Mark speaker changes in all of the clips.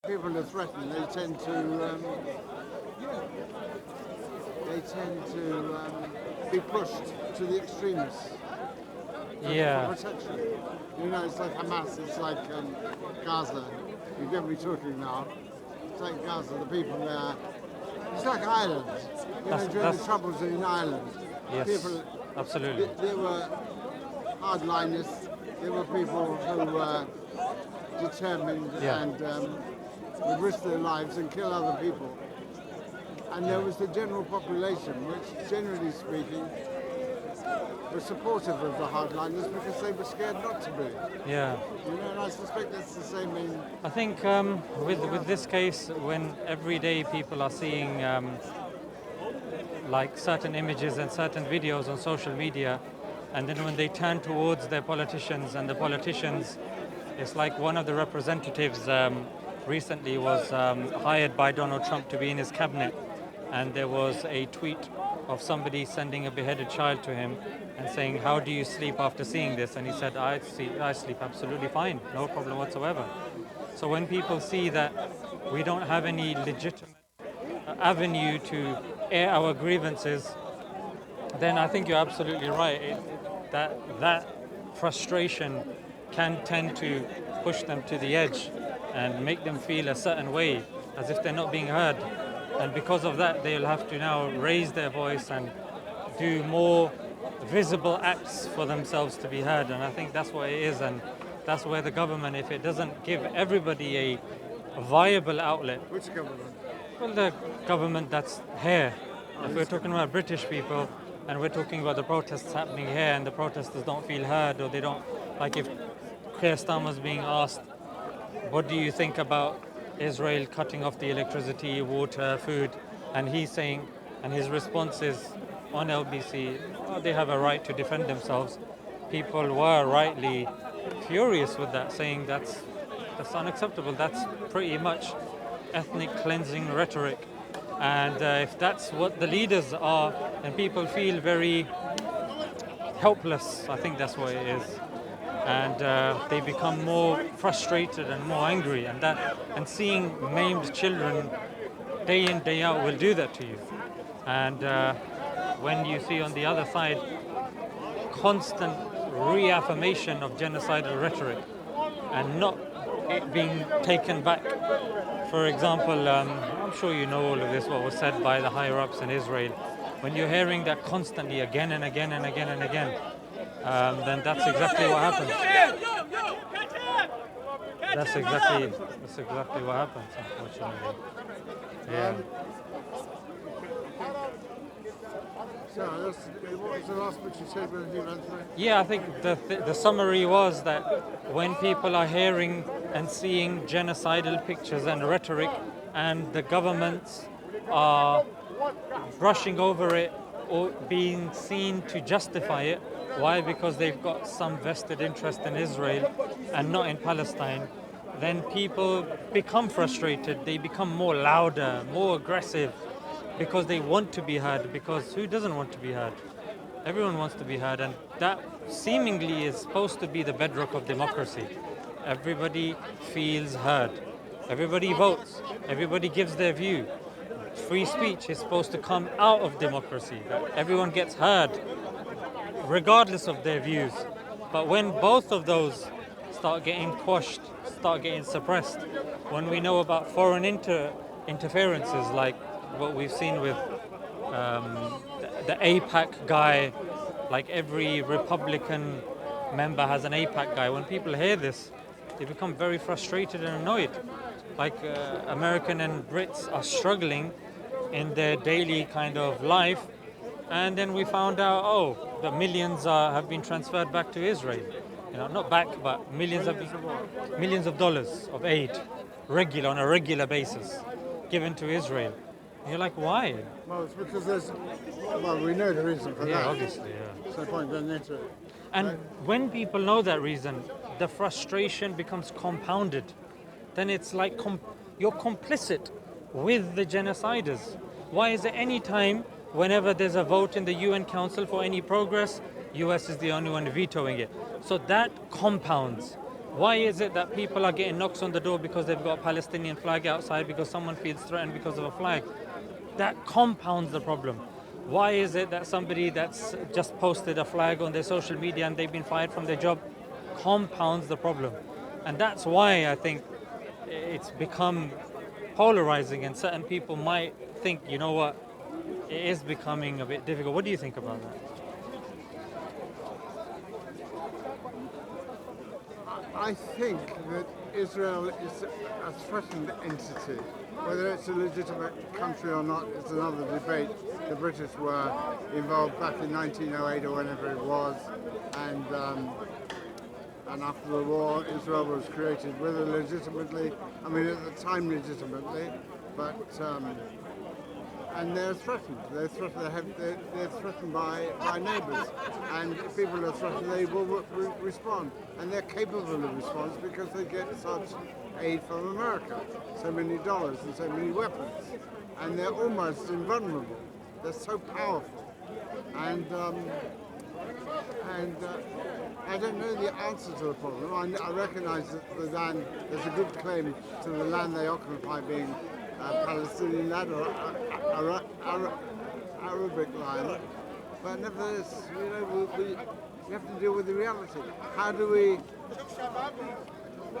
Speaker 1: People are threatened. They tend to be pushed to the extremes
Speaker 2: Yeah,
Speaker 1: for protection. You know, it's like Hamas. It's like Gaza. You get me talking now. It's like Gaza. The people there. It's like Ireland. You know, during the troubles in Ireland,
Speaker 2: yes,
Speaker 1: people.
Speaker 2: absolutely.
Speaker 1: They were hardliners. They were people who were determined
Speaker 2: Yeah.
Speaker 1: and would risk their lives and kill other people. And there was the general population, which, generally speaking, were supportive of the hardliners because they were scared not to be.
Speaker 2: Yeah.
Speaker 1: You know, and I suspect that's the same in.
Speaker 2: I think with this case, when every day people are seeing like certain images and certain videos on social media, and then when they turn towards their politicians, and the politicians, it's like one of the representatives recently was hired by Donald Trump to be in his cabinet, and there was a tweet of somebody sending a beheaded child to him and saying, "How do you sleep after seeing this?" And he said, I sleep absolutely fine, no problem whatsoever." So when people see that we don't have any legitimate avenue to air our grievances, then I think you're absolutely right. That frustration can tend to push them to the edge and make them feel a certain way, as if they're not being heard. And because of that, they'll have to now raise their voice and do more visible acts for themselves to be heard. And I think that's what it is, and that's where the government, if it doesn't give everybody a viable outlet.
Speaker 1: Which government?
Speaker 2: Well, the government that's here.
Speaker 1: Oh,
Speaker 2: If we're talking about British people, and we're talking about the protests happening here, and the protesters don't feel heard, or they don't, like if Keir Starmer's being asked, "What do you think about Israel cutting off the electricity, water, food?" And he's saying, and his response is on LBC, "Oh, they have a right to defend themselves." People were rightly furious with that, saying that's unacceptable. That's pretty much ethnic cleansing rhetoric. And if that's what the leaders are, then people feel very helpless. I think that's what it is. And they become more frustrated and more angry. And seeing maimed children day in, day out will do that to you. And when you see on the other side constant reaffirmation of genocidal rhetoric and not it being taken back. For example, I'm sure you know all of this, what was said by the higher-ups in Israel. When you're hearing that constantly again and again and again and again, then that's exactly what happens. That's exactly what happens, unfortunately. Yeah.
Speaker 1: So, what was the last bit you said when you ran through?
Speaker 2: Yeah, I think the summary was that when people are hearing and seeing genocidal pictures and rhetoric, and the governments are brushing over it or being seen to justify it, why? Because they've got some vested interest in Israel and not in Palestine, then people become frustrated, they become more louder, more aggressive, because they want to be heard, because who doesn't want to be heard? Everyone wants to be heard, and that seemingly is supposed to be the bedrock of democracy. Everybody feels heard. Everybody votes. Everybody gives their view. Free speech is supposed to come out of democracy, that everyone gets heard, regardless of their views. But when both of those start getting quashed, start getting suppressed, when we know about foreign interferences like what we've seen with the APAC guy, like every Republican member has an APAC guy. When people hear this, they become very frustrated and annoyed. Like American and Brits are struggling in their daily kind of life, and then we found out, oh, the millions have been transferred back to Israel. You know, not back, but millions of dollars of aid, on a regular basis, given to Israel. You're like, why?
Speaker 1: Well, it's because we know the reason for that.
Speaker 2: Yeah, obviously, yeah.
Speaker 1: So point going into it.
Speaker 2: And when people know that reason, the frustration becomes compounded. Then it's like you're complicit with the genociders. Why is it any time, whenever there's a vote in the UN Council for any progress, US is the only one vetoing it? So that compounds. Why is it that people are getting knocks on the door because they've got a Palestinian flag outside because someone feels threatened because of a flag? That compounds the problem. Why is it that somebody that's just posted a flag on their social media and they've been fired from their job compounds the problem? And that's why I think it's become polarizing, and certain people might think, you know what, it is becoming a bit difficult. What do you think about that?
Speaker 1: I think that Israel is a threatened entity. Whether it's a legitimate country or not is another debate. The British were involved back in 1908 or whenever it was, and after the war, Israel was created, whether legitimately, I mean at the time legitimately, but and they're threatened. They're threatened. They're threatened by neighbours, and if people are threatened, they will respond, and they're capable of response because they get such aid from America, so many dollars and so many weapons, and they're almost invulnerable. They're so powerful, and I don't know the answer to the problem. I recognise that the land, there's a good claim to the land they occupy being Palestinian land or Arabic land, but nevertheless, you know, we have to deal with the reality. How do we?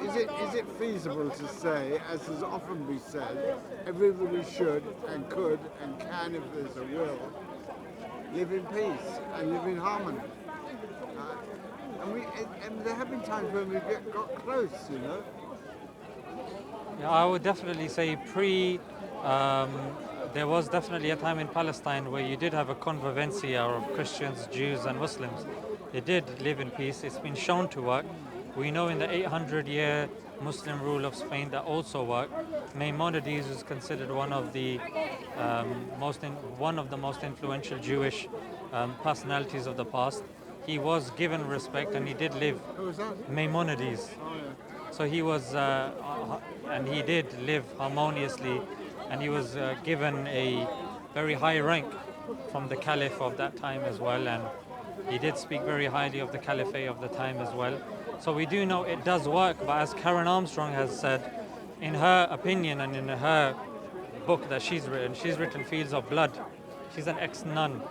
Speaker 1: Is it feasible to say, as has often been said, everybody should and could and can, if there's a will, live in peace and live in harmony? And there have been times when we got close, you know.
Speaker 2: Yeah, I would definitely say there was definitely a time in Palestine where you did have a convivencia of Christians, Jews, and Muslims. They did live in peace. It's been shown to work. We know in the 800-year Muslim rule of Spain that also worked. Maimonides is considered one of the most influential Jewish personalities of the past. He was given respect and he did live.
Speaker 1: Who was that?
Speaker 2: Maimonides.
Speaker 1: Oh, yeah.
Speaker 2: So he was, and he did live harmoniously, and he was given a very high rank from the Caliph of that time as well, and he did speak very highly of the Caliphate of the time as well. So we do know it does work, but as Karen Armstrong has said, in her opinion and in her book that she's written Fields of Blood. She's an ex-nun.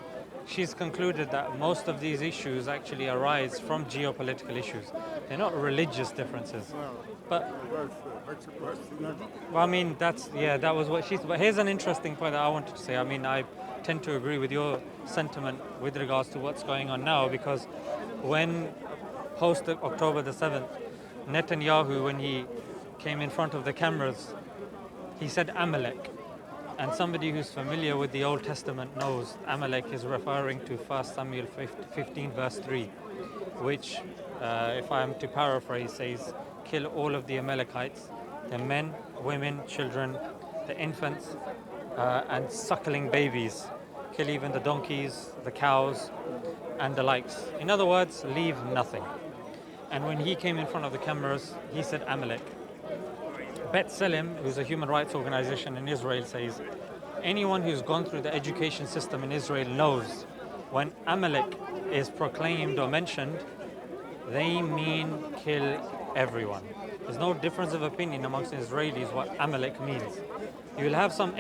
Speaker 2: She's concluded that most of these issues actually arise from geopolitical issues. They're not religious differences. But well, I mean, that was what she said. But here's an interesting point that I wanted to say. I mean, I tend to agree with your sentiment with regards to what's going on now, because when post October the 7th, Netanyahu, when he came in front of the cameras, he said Amalek. And somebody who's familiar with the Old Testament knows Amalek is referring to 1 Samuel 15 verse 3, which, if I am to paraphrase, says, kill all of the Amalekites, the men, women, children, the infants, and suckling babies. Kill even the donkeys, the cows, and the likes. In other words, leave nothing. And when he came in front of the cameras, he said Amalek. B'Tselem, who's a human rights organization in Israel, says anyone who's gone through the education system in Israel knows when Amalek is proclaimed or mentioned, they mean kill everyone. There's no difference of opinion amongst Israelis what Amalek means. You'll have some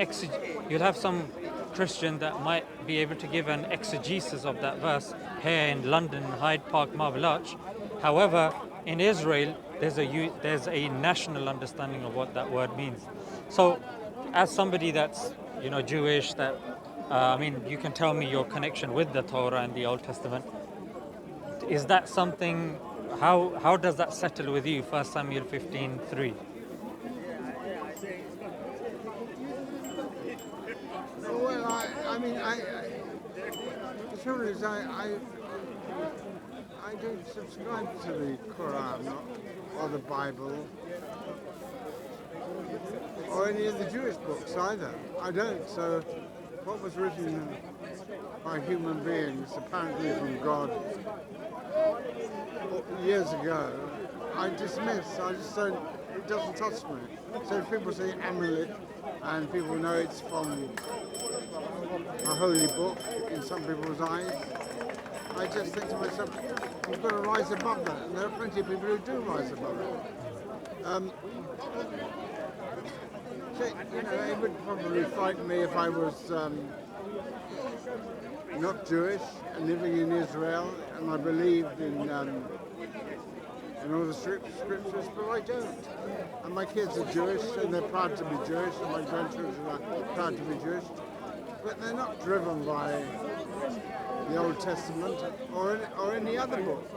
Speaker 2: Christian that might be able to give an exegesis of that verse here in London, Hyde Park, Marble Arch. However, in Israel, there's a national understanding of what that word means. So, as somebody that's Jewish, that I mean, you can tell me your connection with the Torah and the Old Testament. Is that something? How does that settle with you? 1 Samuel 15:3.
Speaker 1: Well, I mean, the trouble is, I don't subscribe to the Quran or the Bible or any of the Jewish books either. I don't. So what was written by human beings, apparently from God, years ago, I dismiss. I just don't, it doesn't touch me. So if people say Amalek and people know it's from a holy book in some people's eyes, I just think to myself, you've got to rise above that. And there are plenty of people who do rise above it. So, it would probably frighten me if I was not Jewish and living in Israel, and I believed in all the scriptures, but I don't. And my kids are Jewish, and they're proud to be Jewish, and my grandchildren are proud to be Jewish, but they're not driven by the Old Testament or any other book,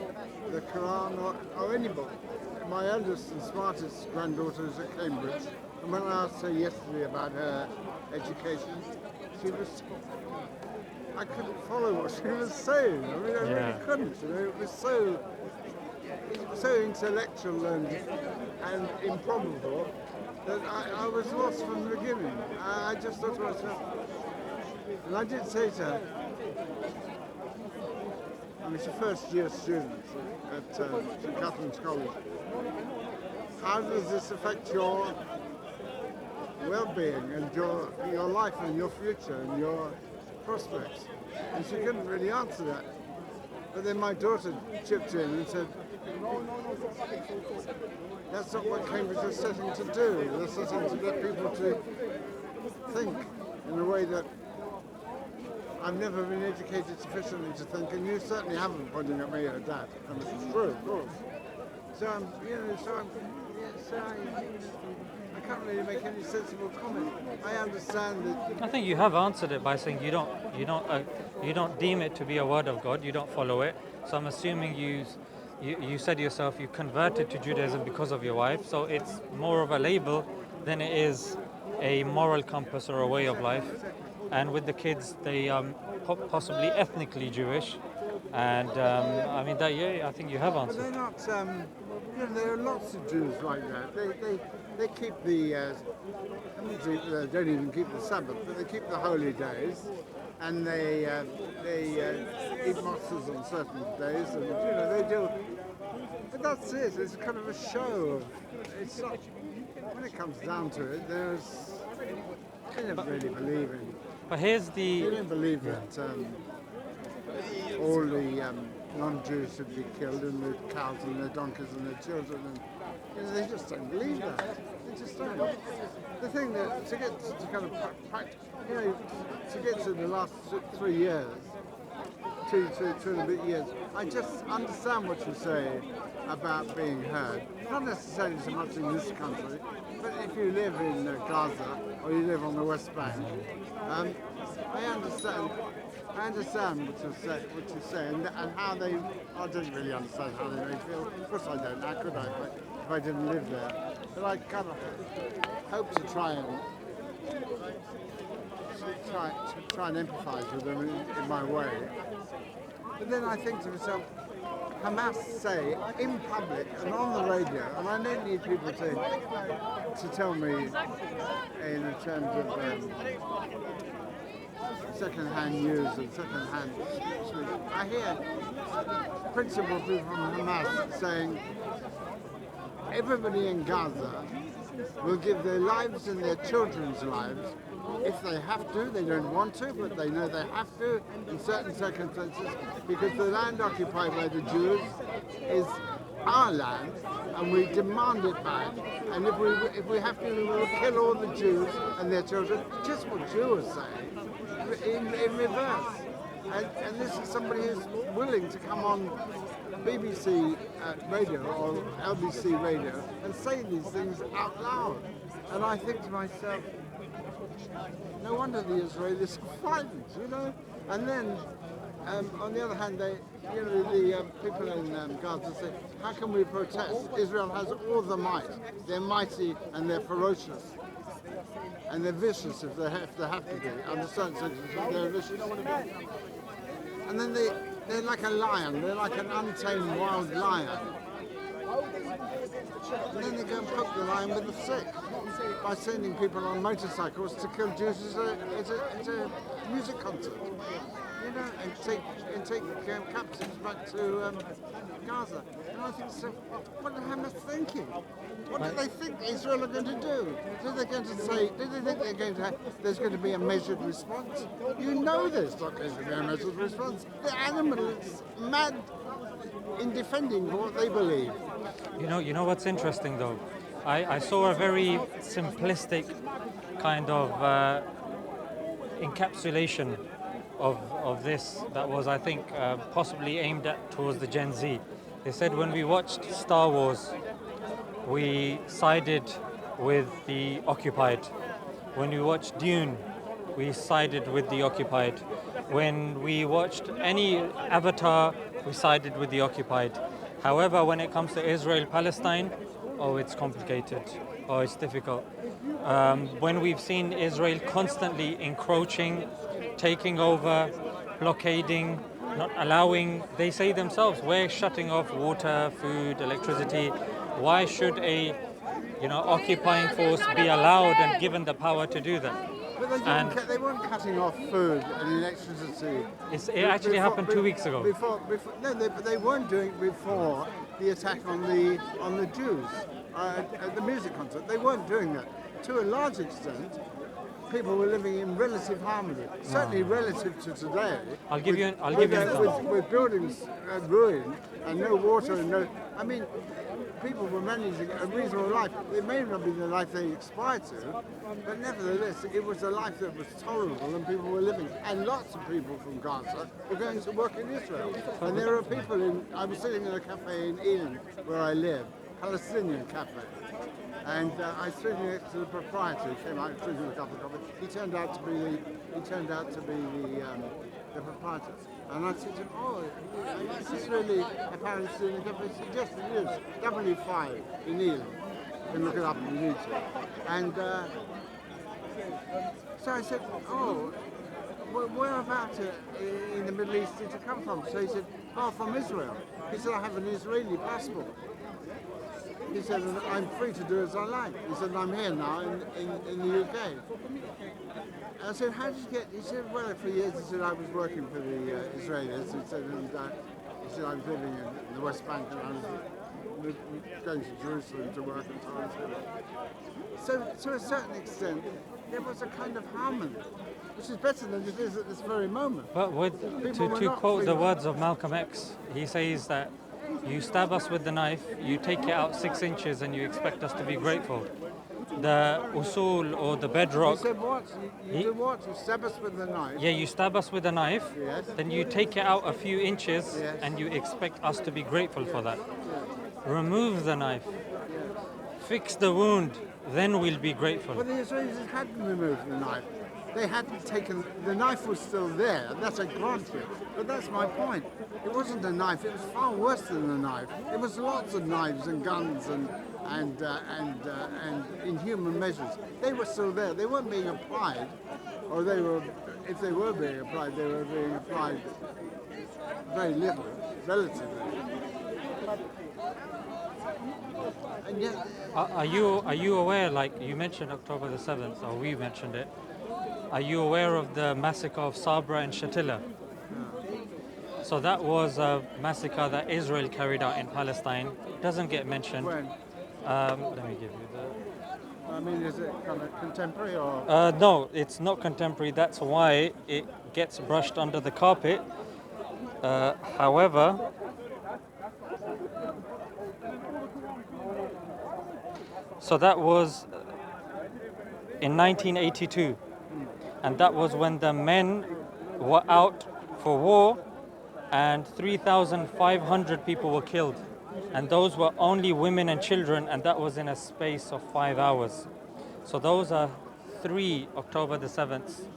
Speaker 1: the Quran or any book. My eldest and smartest granddaughter is at Cambridge, and when I asked her yesterday about her education, I couldn't follow what she was saying. I mean, I really couldn't. It was so intellectual and improbable that I was lost from the beginning. I just thought to myself, and I did say to her, I mean, she's a first-year student at St Catherine's College. How does this affect your well-being and your life and your future and your prospects? And she couldn't really answer that. But then my daughter chipped in and said, that's not what Cambridge is setting to do. They're setting to get people to think in a way that I've never been educated sufficiently to think, and you certainly haven't, pointing at me or Dad. And it's true, of course. So I can't really make any sensible comment. I understand that.
Speaker 2: I think you have answered it by saying you don't deem it to be a word of God. You don't follow it. So I'm assuming you said yourself you converted to Judaism because of your wife. So it's more of a label than it is a moral compass or a way of life. And with the kids, they possibly ethnically Jewish. And I mean that. Yeah, I think you have answered.
Speaker 1: But they're not. There are lots of Jews like that. They keep the. They don't even keep the Sabbath, but they keep the holy days, and they eat matzahs on certain days, and they do. But that's it. It's kind of a show. It's not. When it comes down to it, they never really believe in.
Speaker 2: But here's the.
Speaker 1: They don't believe that all the non-Jews should be killed, and the cows and the donkeys and the children, and they just don't believe that. They just don't. The thing that to get to kind of to get to the last 3 years, two and a bit years, I just understand what you say about being heard. Not necessarily so much in this country, but if you live in Gaza or you live on the West Bank, I understand. I understand what you say, and how they. I don't really understand how they may feel. Of course, I don't. How could I if I didn't live there? But I kind of hope to try and empathise with them in my way. But then I think to myself, Hamas say in public and on the radio, and I don't need people to tell me in terms of. Second-hand news and second-hand speech. I hear principal people from Hamas saying everybody in Gaza will give their lives and their children's lives if they have to. They don't want to, but they know they have to in certain circumstances because the land occupied by the Jews is our land and we demand it back. And if we have to, we will kill all the Jews and their children, just what you are saying. In reverse, and this is somebody who's willing to come on BBC radio or LBC radio and say these things out loud. And I think to myself, no wonder the Israelis are frightened, And then, on the other hand, the people in Gaza say, how can we protest? Israel has all the might. They're mighty and they're ferocious. And they're vicious if they have to be. Under certain circumstances, they're vicious. And then they're like a lion. They're like an untamed wild lion. And then they go and poke the lion with a stick by sending people on motorcycles to kill Jews at a music concert. know, and take captives back to Gaza. And I think, so what are Hamas thinking? What do they think Israel are going to do? Do they think there's going to be a measured response? You know there's not going to be a measured response. The animals mad in defending what they believe.
Speaker 2: You know what's interesting though? I saw a very simplistic kind of encapsulation of this that was, I think, possibly aimed at towards the Gen Z. They said when we watched Star Wars, we sided with the occupied. When we watched Dune, we sided with the occupied. When we watched any Avatar, we sided with the occupied. However, when it comes to Israel-Palestine, oh, it's complicated. Oh, it's difficult. When we've seen Israel constantly encroaching, taking over, blockading, not allowing, they say themselves, we're shutting off water, food, electricity. Why should a occupying force be allowed and given the power to do that?
Speaker 1: But they weren't cutting off food and electricity.
Speaker 2: It actually happened 2 weeks ago.
Speaker 1: But they weren't doing it before the attack on the Jews at the music concert. They weren't doing that. To a large extent, people were living in relative harmony, certainly relative to today.
Speaker 2: I'll give you an example.
Speaker 1: With buildings ruined and no water and no. I mean, people were managing a reasonable life. It may not be the life they aspired to, but nevertheless, it was a life that was tolerable and people were living. And lots of people from Gaza were going to work in Israel. And there are people I was sitting in a cafe in Eden, where I live, Palestinian cafe. And I was sitting next to the proprietor. He came out drinking a cup of coffee. He turned out to be the proprietor. And I said to him, "Oh, is this really a Palestinian cafe?" He said, "Yes, it is. W5 in Elam. You can look it up if you need to." And so I said, "Oh, whereabouts in the Middle East did you come from?" So he said, "Oh, from Israel." He said, "I have an Israeli passport." He said, "I'm free to do as I like." He said, "I'm here now in the UK." I said, "How did you get?" He said, "Well, for years," he said, "I was working for the Israelis." He said, "I was living in the West Bank and I was going to Jerusalem to work and so on." So, to a certain extent, there was a kind of harmony, which is better than it is at this very moment.
Speaker 2: But to quote the words of Malcolm X, he says that you stab us with the knife, you take it out 6 inches, and you expect us to be grateful. The usul or the bedrock.
Speaker 1: He said what? You do what? You stab us with the knife?
Speaker 2: Yeah, you stab us with a knife,
Speaker 1: Yes.
Speaker 2: then you take it out a few inches,
Speaker 1: Yes.
Speaker 2: and you expect us to be grateful for that. Remove the knife, fix the wound, then we'll be grateful.
Speaker 1: Well, the Israelis hadn't removed the knife. They hadn't taken, the knife was still there, that's a granted. But that's my point. It wasn't a knife, it was far worse than a knife. It was lots of knives and guns and inhuman measures. They were still there. They weren't being applied, or if they were being applied, they were being applied very little, relatively. And yet,
Speaker 2: Are you aware, like you mentioned October the 7th, or we mentioned it, are you aware of the massacre of Sabra and Shatila? So that was a massacre that Israel carried out in Palestine. Doesn't get mentioned.
Speaker 1: when?
Speaker 2: Let me give you the...
Speaker 1: I mean, is it kind of contemporary or?
Speaker 2: No, it's not contemporary. That's why it gets brushed under the carpet. However, so that was in 1982, and that was when the men were out for war, and 3,500 people were killed, and those were only women and children, and that was in a space of 5 hours. So those are 3 October the 7th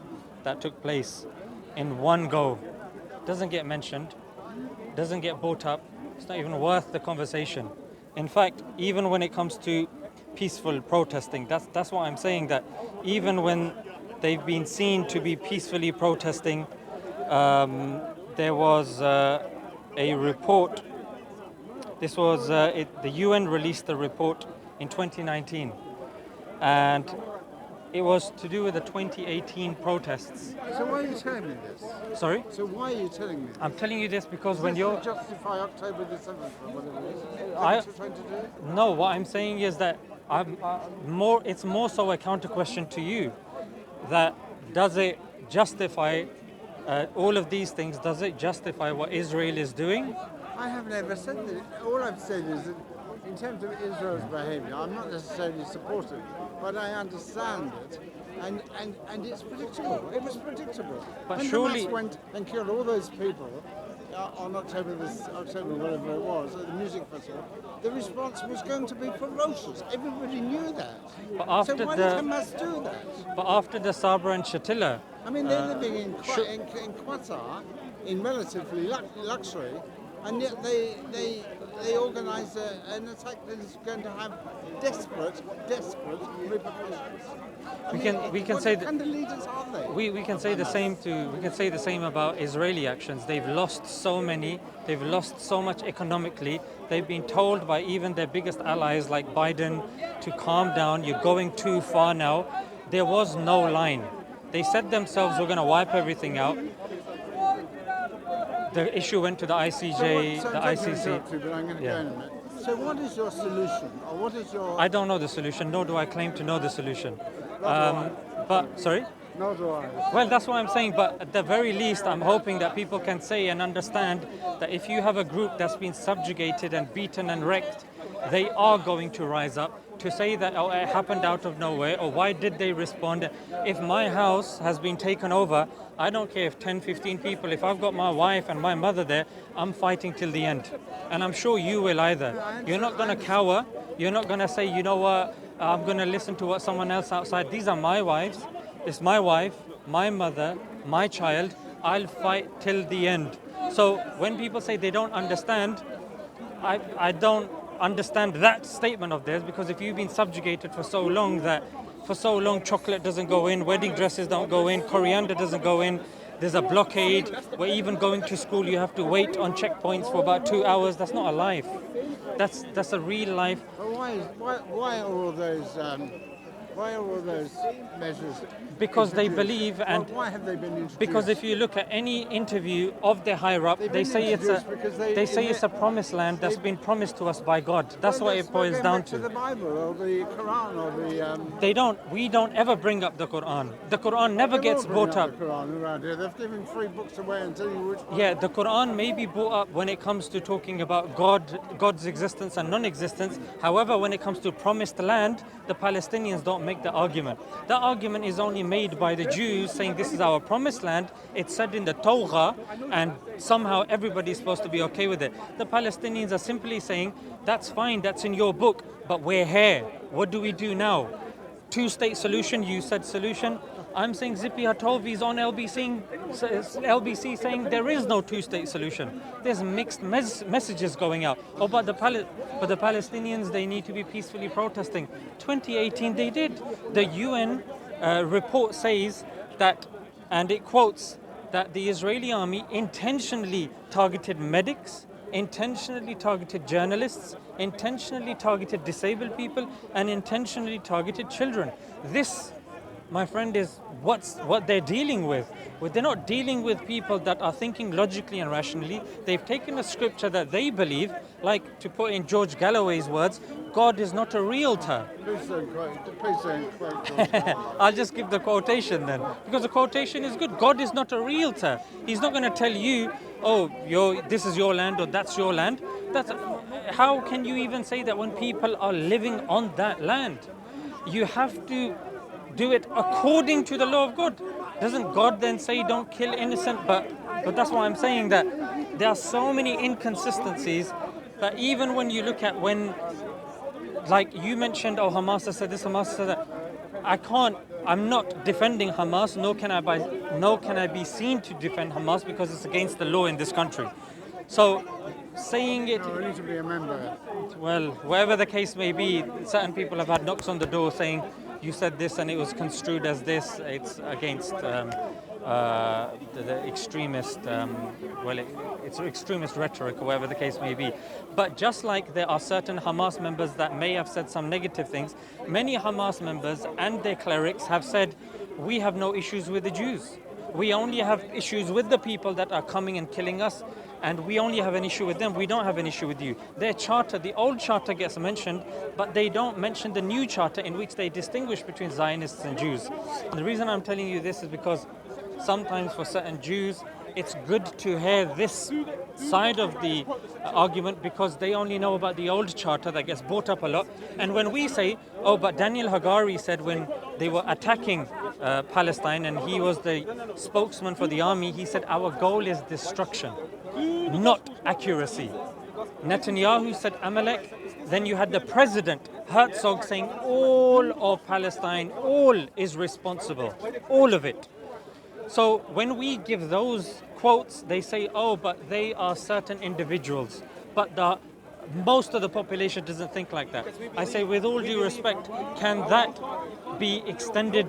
Speaker 2: that took place in one go. Doesn't get mentioned, doesn't get brought up. It's not even worth the conversation. In fact, even when it comes to peaceful protesting, that's what I'm saying, that even when they've been seen to be peacefully protesting, there was a report. This was the UN released the report in 2019, and It was to do with the 2018 protests.
Speaker 1: So why are you telling me this?
Speaker 2: Sorry?
Speaker 1: So why are you telling me this?
Speaker 2: I'm telling you this because
Speaker 1: Is
Speaker 2: when
Speaker 1: this
Speaker 2: you're...
Speaker 1: to justify October the 7th or whatever it is?
Speaker 2: I-
Speaker 1: 2022?
Speaker 2: No, what I'm saying is that it's more so a counter question to you. That does it justify all of these things? Does it justify what Israel is doing?
Speaker 1: I have never said that. All I've said is that in terms of Israel's behaviour, I'm not necessarily supportive, but I understand it, and it's predictable. It was predictable.
Speaker 2: But
Speaker 1: when
Speaker 2: surely-
Speaker 1: Hamas went and killed all those people on October whatever it was at the music festival, the response was going to be ferocious. Everybody knew that.
Speaker 2: But after
Speaker 1: so why
Speaker 2: the-
Speaker 1: did Hamas do that?
Speaker 2: But after the Sabra and Shatila,
Speaker 1: I mean, they're living in Qatar in relatively luxury, and yet they organise an attack that is going to have desperate repercussions.
Speaker 2: we can
Speaker 1: what
Speaker 2: say
Speaker 1: kind of leaders are they?
Speaker 2: we can say the same we can say the same about Israeli actions. They've lost so many, they've lost so much economically. They've been told by even their biggest allies like Biden to calm down, you're going too far now. There was no line. They said themselves we're going to wipe everything out. The issue went to the ICJ,
Speaker 1: so
Speaker 2: the
Speaker 1: I'm sorry to
Speaker 2: ICC.
Speaker 1: interrupt you, but I'm going to
Speaker 2: Yeah.
Speaker 1: go in a minute. So what is your solution, or what is your?
Speaker 2: I don't know the solution, nor do I claim to know the solution.
Speaker 1: Nor
Speaker 2: But sorry.
Speaker 1: Nor do I.
Speaker 2: Well, that's what I'm saying, but at the very least, I'm hoping that people can say and understand that if you have a group that's been subjugated and beaten and wrecked, they are going to rise up. To say that oh, it happened out of nowhere, or why did they respond? If my house has been taken over, I don't care if 10, 15 people, if I've got my wife and my mother there, I'm fighting till the end. And I'm sure you will either. You're not going to cower. You're not going to say, you know what, I'm going to listen to what someone else outside. These are my wives. It's my wife, my mother, my child. I'll fight till the end. So when people say they don't understand, I don't understand that statement of theirs, because if you've been subjugated for so long chocolate doesn't go in, wedding dresses don't go in, coriander doesn't go in, there's a blockade, where even going to school you have to wait on checkpoints for about 2 hours. That's not a life. That's a real life.
Speaker 1: But why are all those measures?
Speaker 2: Because they
Speaker 1: introduced?
Speaker 2: believe, and
Speaker 1: why have they been introduced?
Speaker 2: because if you look at any interview of the higher up,
Speaker 1: They've
Speaker 2: they
Speaker 1: been
Speaker 2: say
Speaker 1: introduced because
Speaker 2: it's a promised land that's been promised to us by God. That's what it boils down
Speaker 1: to the Bible or the Quran or the.
Speaker 2: We don't ever bring up the Quran. The Quran never gets brought up.
Speaker 1: The Quran around here. They've given 3 books away and tell you which one.
Speaker 2: Yeah, the Quran may be brought up when it comes to talking about God's existence and non-existence. However, when it comes to promised land, the Palestinians don't make the argument. The argument is only made by the Jews saying this is our promised land. It's said in the Torah, and somehow everybody's supposed to be okay with it. The Palestinians are simply saying, that's fine, that's in your book, but we're here. What do we do now? 2-state solution, you said solution. I'm saying Zippy Hatovi is on LBC saying there is no 2-state solution. There's mixed messages going out. Oh, but the Palestinians, they need to be peacefully protesting. 2018 they did. The UN report says that, and it quotes, that the Israeli army intentionally targeted medics, intentionally targeted journalists, intentionally targeted disabled people, and intentionally targeted children. This, my friend, is what they're dealing with. They're not dealing with people that are thinking logically and rationally. They've taken a scripture that they believe, like, to put in George Galloway's words, God is not a realtor.
Speaker 1: Please don't quote.
Speaker 2: I'll just give the quotation then, because the quotation is good. God is not a realtor. He's not going to tell you, oh, this is your land or that's your land. How can you even say that when people are living on that land? You have to do it according to the law of God. Doesn't God then say don't kill innocent? But that's why I'm saying that there are so many inconsistencies that even when you look at like you mentioned, oh, Hamas has said this, Hamas has said that. I'm not defending Hamas, nor can I be seen to defend Hamas, because it's against the law in this country. So saying it,
Speaker 1: We need to be a member.
Speaker 2: well, whatever the case may be, certain people have had knocks on the door saying you said this and it was construed as this. It's against the extremist. it's extremist rhetoric or whatever the case may be. But just like there are certain Hamas members that may have said some negative things, many Hamas members and their clerics have said, we have no issues with the Jews. We only have issues with the people that are coming and killing us, and we only have an issue with them. We don't have an issue with you. Their charter, the old charter gets mentioned, but they don't mention the new charter in which they distinguish between Zionists and Jews. The reason I'm telling you this is because sometimes for certain Jews, it's good to hear this side of the argument because they only know about the old charter that gets brought up a lot. And when we say, oh, but Daniel Hagari said when they were attacking Palestine and he was the spokesman for the army, he said our goal is destruction, not accuracy. Netanyahu said Amalek. Then you had the president, Herzog, saying all of Palestine, all is responsible, all of it. So when we give those quotes, they say, oh, but they are certain individuals. But most of the population doesn't think like that. I say, with all due respect, can that be extended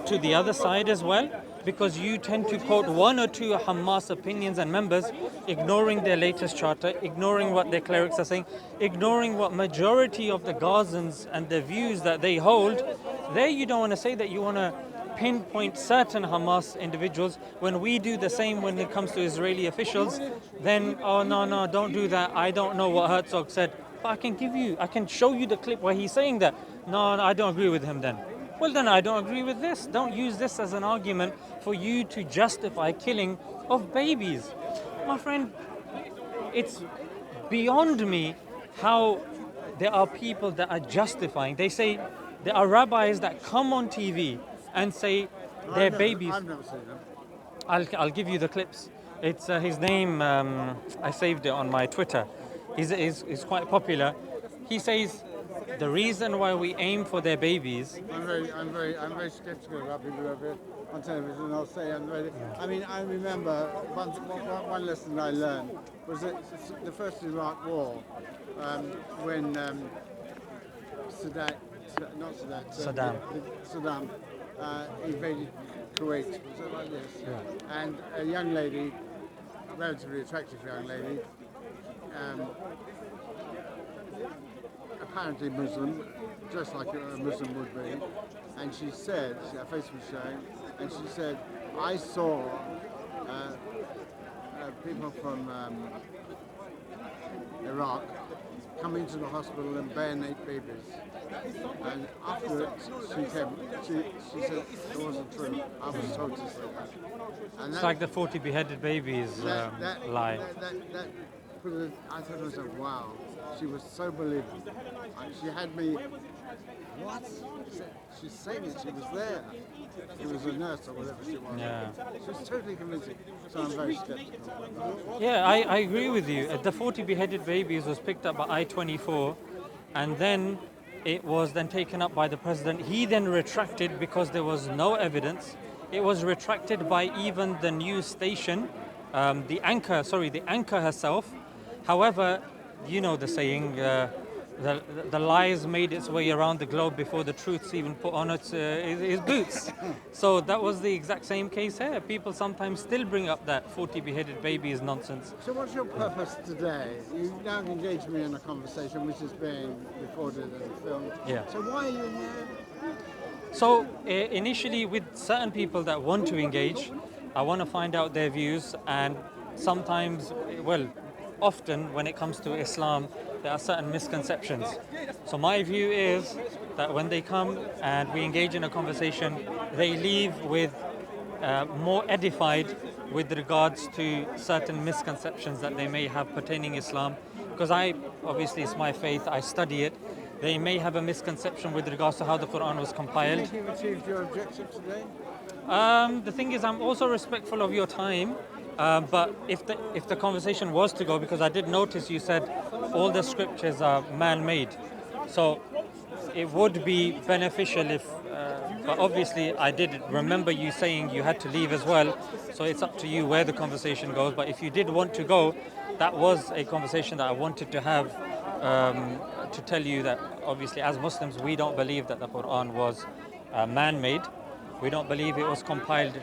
Speaker 2: to the other side as well? Because you tend to quote one or two Hamas opinions and members, ignoring their latest charter, ignoring what their clerics are saying, ignoring what majority of the Gazans and the views that they hold. There you don't want to say that you want to pinpoint certain Hamas individuals. When we do the same when it comes to Israeli officials, then, oh, no, don't do that. I don't know what Herzog said. But I can show you the clip where he's saying that. No, I don't agree with him then. Well, then I don't agree with this. Don't use this as an argument for you to justify killing of babies. My friend, it's beyond me how there are people that are justifying. They say there are rabbis that come on TV and say their babies.
Speaker 1: I've never seen them.
Speaker 2: I'll give you the clips. It's his name. I saved it on my Twitter. He's quite popular. He says the reason why we aim for their babies.
Speaker 1: I'm very skeptical about people who appear on television. And I'll say I'm very. I mean, I remember one lesson I learned was that the first Iraq War, when Saddam invaded Kuwait. Was it like this? Yeah. And a young lady, relatively attractive young lady, apparently Muslim, just like a Muslim would be, and she said, her face was showing, and she said, I saw people from Iraq come into the hospital and bayonet babies. And after it, she said it wasn't true. I was told to say that. And
Speaker 2: it's like the 40 beheaded babies lie.
Speaker 1: I thought to myself, wow, she was so believable. She had me, what? She's saying it, she was there. She was a nurse or whatever she was.
Speaker 2: Yeah.
Speaker 1: She was totally convincing. So I'm very skeptical.
Speaker 2: Yeah, I agree with you. The 40 beheaded babies was picked up by I-24, and then it was then taken up by the president. He then retracted because there was no evidence. It was retracted by even the news station, the anchor herself. However, you know the saying, the lies made its way around the globe before the truth's even put on its boots. So that was the exact same case here. People sometimes still bring up that 40 beheaded babies nonsense.
Speaker 1: So what's your purpose today? You now engage me in a conversation which is being recorded and filmed.
Speaker 2: Yeah.
Speaker 1: So why are you here?
Speaker 2: So initially with certain people that want to engage, I want to find out their views, and sometimes, often when it comes to Islam, there are certain misconceptions. So my view is that when they come and we engage in a conversation, they leave with more edified with regards to certain misconceptions that they may have pertaining Islam. Because obviously it's my faith, I study it. They may have a misconception with regards to how the Quran was compiled.
Speaker 1: Do you think you've achieved your objective today?
Speaker 2: The thing is, I'm also respectful of your time. But if the conversation was to go, because I did notice you said all the scriptures are man-made, so it would be beneficial if. But obviously, I did remember you saying you had to leave as well, so it's up to you where the conversation goes. But if you did want to go, that was a conversation that I wanted to have to tell you that obviously, as Muslims, we don't believe that the Quran was man-made. We don't believe it was compiled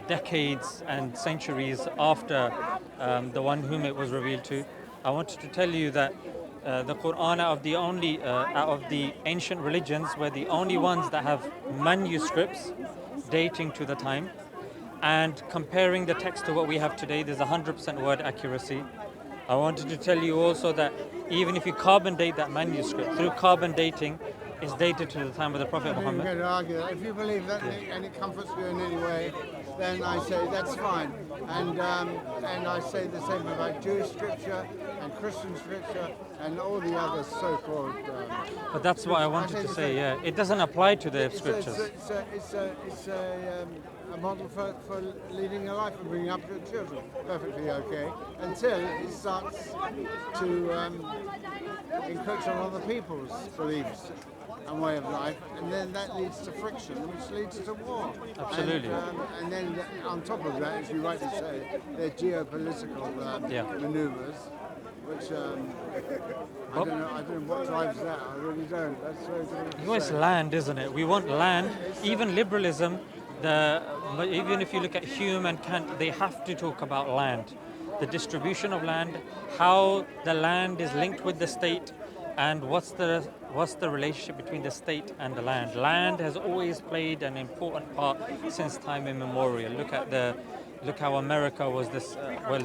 Speaker 2: decades and centuries after the one whom it was revealed to. I wanted to tell you that the Quran out of the ancient religions were the only ones that have manuscripts dating to the time. And comparing the text to what we have today, there's 100% word accuracy. I wanted to tell you also that even if you carbon date that manuscript, through carbon dating, it's dated to the time of the Prophet
Speaker 1: I'm even
Speaker 2: Muhammad.
Speaker 1: going to argue that. If you believe that and it comforts you in any way, then I say that's fine. And I say the same about Jewish scripture and Christian scripture and all the other so-called.
Speaker 2: But that's what I wanted to say, yeah. It doesn't apply to the
Speaker 1: It's
Speaker 2: scriptures.
Speaker 1: a model for leading a life and bringing up your children. Perfectly okay. Until it starts to encroach on other people's beliefs and way of life, and then that leads to friction, which leads to war.
Speaker 2: Absolutely.
Speaker 1: And then on top of that, as you rightly say, there are geopolitical manoeuvres, which I don't know what drives that. I really don't. That's very difficult to
Speaker 2: It's
Speaker 1: say.
Speaker 2: land, isn't it? We want land. Even liberalism, even if you look at Hume and Kant, they have to talk about land. The distribution of land, how the land is linked with the state, and what's the relationship between the state and the land. Land has always played an important part since time immemorial. Look how America was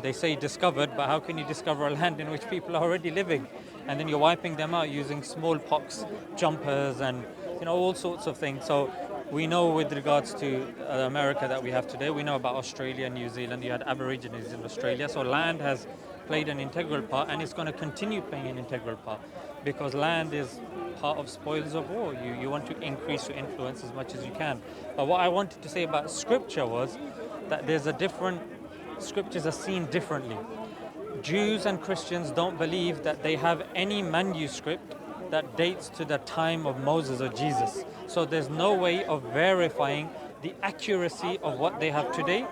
Speaker 2: they say discovered, but how can you discover a land in which people are already living? And then you're wiping them out using smallpox jumpers and all sorts of things. So we know with regards to America that we have today, we know about Australia and New Zealand. You had Aborigines in Australia. So land has played an integral part, and it's going to continue playing an integral part because land is part of spoils of war. You want to increase your influence as much as you can. But what I wanted to say about scripture was that scriptures are seen differently. Jews and Christians don't believe that they have any manuscript that dates to the time of Moses or Jesus. So there's no way of verifying the accuracy of what they have today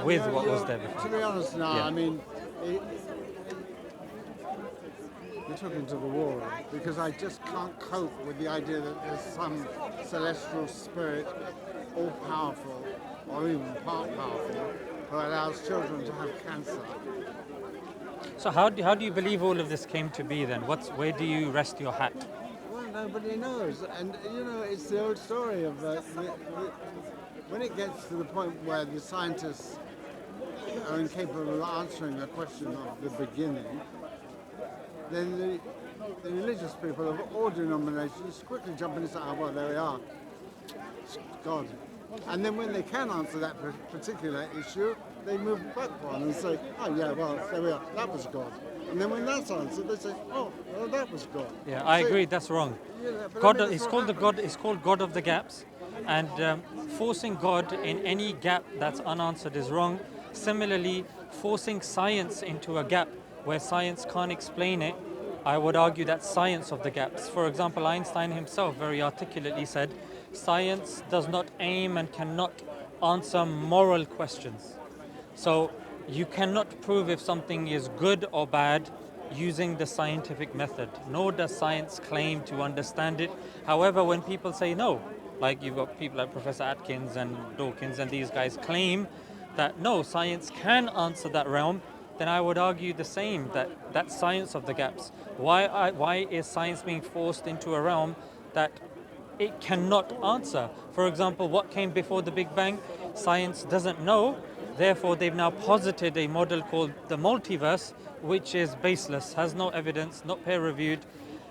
Speaker 2: with what was there before.
Speaker 1: To be honest now,
Speaker 2: Yeah.
Speaker 1: I mean, you're talking to the wall because I just can't cope with the idea that there's some celestial spirit, all powerful, or even part powerful, who allows children to have cancer.
Speaker 2: So how do you believe all of this came to be then? Where do you rest your hat?
Speaker 1: Well, nobody knows, and it's the old story of when it gets to the point where the scientists are incapable of answering the question of the beginning, then the religious people of all denominations quickly jump in and say, "Oh, well, there we are, it's God." And then when they can answer that particular issue, they move back one and say, "Oh, yeah, well, there we are, that was God." And then when that's answered, they say, "Oh, well, that was God."
Speaker 2: Yeah, I agree. That's wrong.
Speaker 1: But
Speaker 2: God
Speaker 1: I mean,
Speaker 2: is
Speaker 1: that's
Speaker 2: called
Speaker 1: what
Speaker 2: the God. It's called God of the gaps, and forcing God in any gap that's unanswered is wrong. Similarly, forcing science into a gap where science can't explain it, I would argue that's science of the gaps. For example, Einstein himself very articulately said, "Science does not aim and cannot answer moral questions." So you cannot prove if something is good or bad using the scientific method, nor does science claim to understand it. However, when people say no, like you've got people like Professor Atkins and Dawkins and these guys claim that no, science can answer that realm, then I would argue the same, that that's science of the gaps. Why is science being forced into a realm that it cannot answer? For example, what came before the Big Bang? Science doesn't know. Therefore, they've now posited a model called the multiverse, which is baseless, has no evidence, not peer-reviewed,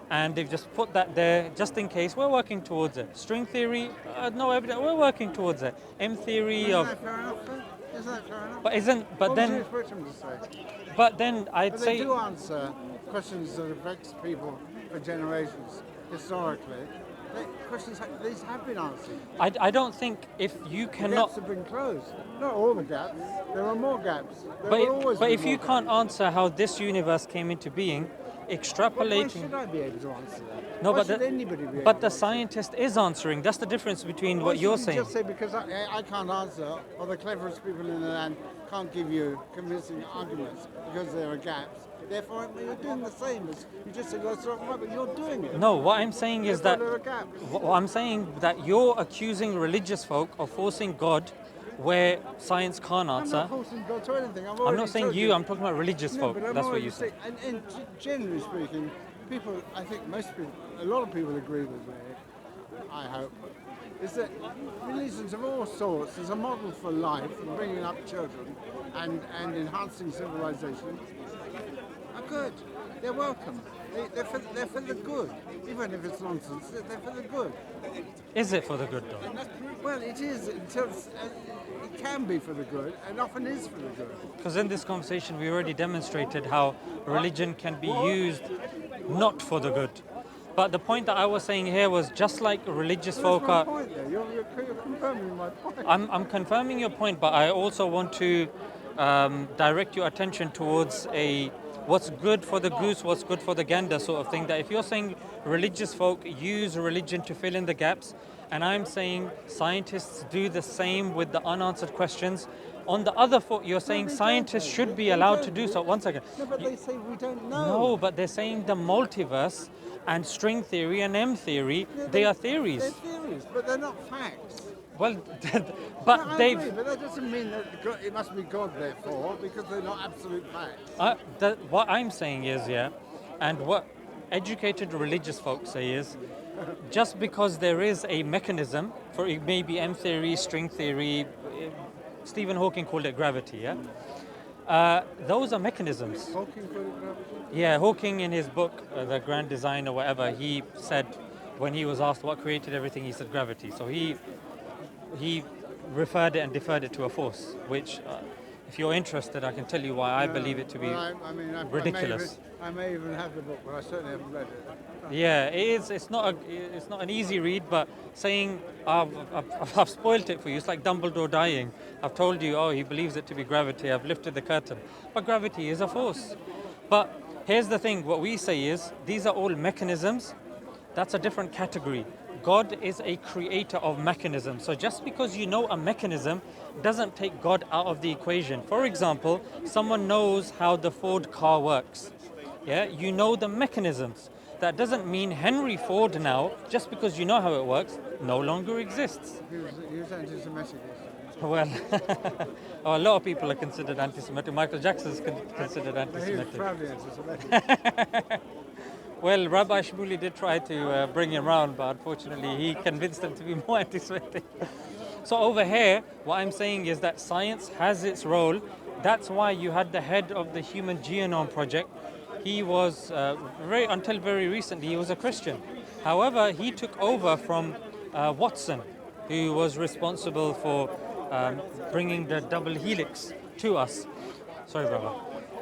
Speaker 2: and they've just put that there just in case. We're working towards it. String theory, no evidence. We're working towards it. M theory
Speaker 1: Isn't
Speaker 2: of,
Speaker 1: that fair enough, then? Isn't that fair enough?
Speaker 2: but isn't. But
Speaker 1: What
Speaker 2: then,
Speaker 1: would you expect them to say?
Speaker 2: but then I'd
Speaker 1: But they
Speaker 2: say.
Speaker 1: do answer questions that affect people for generations, historically. These have been answered.
Speaker 2: I don't think if you
Speaker 1: The
Speaker 2: cannot.
Speaker 1: gaps have been closed. Not all the gaps. There are more gaps. There will always
Speaker 2: But
Speaker 1: be
Speaker 2: if
Speaker 1: more
Speaker 2: you
Speaker 1: gaps.
Speaker 2: can't answer how this universe came into being,
Speaker 1: But why
Speaker 2: extrapolating.
Speaker 1: should I be able to answer that?
Speaker 2: No,
Speaker 1: Why
Speaker 2: but
Speaker 1: should anybody be able
Speaker 2: but
Speaker 1: to
Speaker 2: the
Speaker 1: answer that?
Speaker 2: scientist is answering. That's the difference between
Speaker 1: Why
Speaker 2: what you're
Speaker 1: should you
Speaker 2: saying.
Speaker 1: just say because I can't answer, or the cleverest people in the land can't give you convincing arguments because there are gaps. Therefore, you're doing the same as you just said. That's not right, but you're doing it.
Speaker 2: No, what I'm saying is that
Speaker 1: Therefore, there are gaps.
Speaker 2: what I'm saying that you're accusing religious folk of forcing God where science can't
Speaker 1: I'm
Speaker 2: answer.
Speaker 1: not forcing God to anything.
Speaker 2: I'm not saying you, I'm talking about religious
Speaker 1: No,
Speaker 2: folk.
Speaker 1: but I'm
Speaker 2: That's what
Speaker 1: already
Speaker 2: you said.
Speaker 1: saying, and generally speaking, people, I think most people, a lot of people agree with me, I hope, is that religions of all sorts as a model for life and bringing up children and enhancing civilization are good. They're welcome. They're for the good. Even if it's nonsense, they're for the good.
Speaker 2: Is it for the good though?
Speaker 1: Well, it is until it can be for the good, and often is for the good.
Speaker 2: Because in this conversation, we already demonstrated how religion can be used not for the good. But the point that I was saying here was just like religious
Speaker 1: Well,
Speaker 2: folk
Speaker 1: that's my
Speaker 2: are.
Speaker 1: point there. You're confirming my point.
Speaker 2: I'm confirming your point, but I also want to direct your attention towards a what's good for the goose, what's good for the gander sort of thing. That if you're saying religious folk use religion to fill in the gaps, and I'm saying scientists do the same with the unanswered questions, on the other foot, you're saying scientists should be allowed to do so. One second.
Speaker 1: No, but they say we don't know.
Speaker 2: No, but they're saying the multiverse and string theory and M theory, they are theories.
Speaker 1: They're theories, but they're not facts.
Speaker 2: Well,
Speaker 1: But
Speaker 2: but
Speaker 1: I
Speaker 2: they've.
Speaker 1: agree, but that doesn't mean that it must be God, therefore, because they're not absolute facts.
Speaker 2: What I'm saying is, yeah, and what educated religious folks say is, just because there is a mechanism for it may be M theory, string theory, Stephen Hawking called it gravity, yeah? Those are mechanisms.
Speaker 1: Hawking called it gravity?
Speaker 2: Yeah, Hawking in his book, The Grand Design or whatever, he said, when he was asked what created everything, he said gravity. So he referred it and deferred it to a force, which, if you're interested, I can tell you why I believe it to be ridiculous.
Speaker 1: I may even have the book, but I certainly haven't read it.
Speaker 2: Yeah, it is. It's not an easy read, but saying I've spoiled it for you. It's like Dumbledore dying. I've told you, oh, he believes it to be gravity. I've lifted the curtain, but gravity is a force. But here's the thing: what we say is these are all mechanisms. That's a different category. God is a creator of mechanisms. So just because you know a mechanism doesn't take God out of the equation. For example, someone knows how the Ford car works. Yeah, you know the mechanisms. That doesn't mean Henry Ford now, just because you know how it works, no longer exists.
Speaker 1: He was anti-Semitic.
Speaker 2: Well, a lot of people are considered anti-Semitic. Michael Jackson is considered
Speaker 1: He was
Speaker 2: anti-Semitic.
Speaker 1: proudly anti-Semitic.
Speaker 2: Well, Rabbi Shmuley did try to bring him round, but unfortunately he convinced him to be more anti-Semitic. So over here, what I'm saying is that science has its role. That's why you had the head of the Human Genome Project. He was, until very recently, he was a Christian. However, he took over from Watson, who was responsible for bringing the double helix to us. Sorry, brother.